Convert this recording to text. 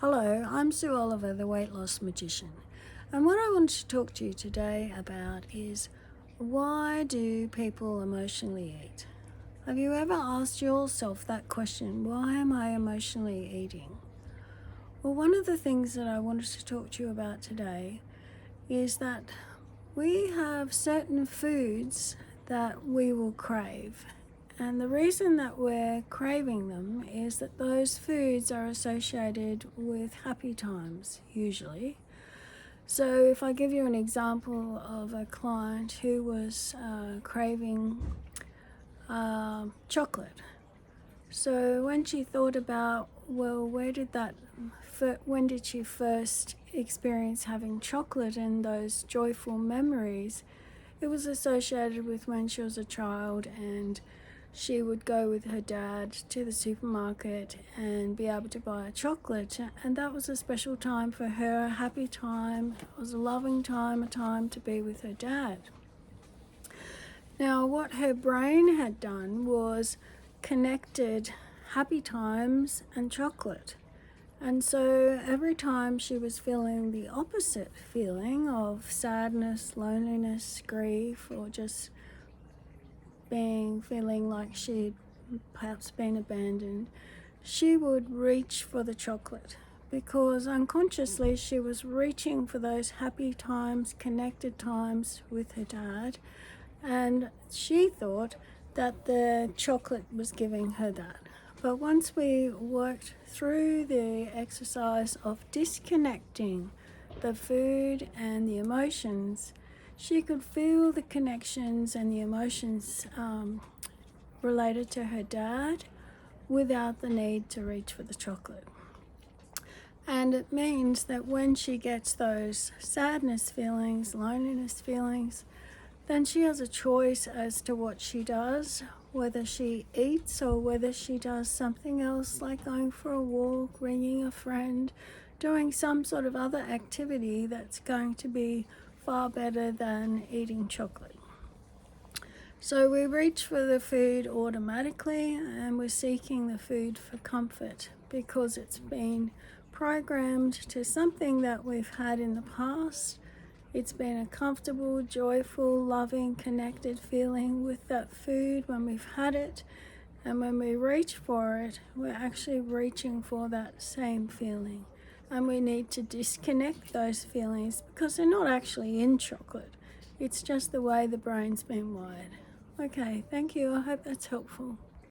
Hello, I'm Sue Oliver, the Weight Loss Magician, and what I want to talk to you today about is why do people emotionally eat? Have you ever asked yourself that question, why am I emotionally eating? Well, one of the things that I wanted to talk to you about today is that we have certain foods that we will crave. And the reason that we're craving them is that those foods are associated with happy times, usually. So if I give you an example of a client who was craving chocolate. So when she thought about, well, when did she first experience having chocolate and those joyful memories, it was associated with when she was a child and she would go with her dad to the supermarket and be able to buy a chocolate, and that was a special time for her, a happy time. It was a loving time, a time to be with her dad. Now, what her brain had done was connected happy times and chocolate. And so every time she was feeling the opposite feeling of sadness, loneliness, grief, or just feeling like she'd perhaps been abandoned, she would reach for the chocolate because unconsciously she was reaching for those happy times, connected times with her dad, and she thought that the chocolate was giving her that. But once we worked through the exercise of disconnecting the food and the emotions, she could feel the connections and the emotions related to her dad without the need to reach for the chocolate. And it means that when she gets those sadness feelings, loneliness feelings, then she has a choice as to what she does, whether she eats or whether she does something else like going for a walk, ringing a friend, doing some sort of other activity that's going to be far better than eating chocolate. So we reach for the food automatically and we're seeking the food for comfort because it's been programmed to something that we've had in the past. It's been a comfortable, joyful, loving, connected feeling with that food when we've had it. And when we reach for it, we're actually reaching for that same feeling. And we need to disconnect those feelings because they're not actually in chocolate. It's just the way the brain's been wired. Okay, thank you. I hope that's helpful.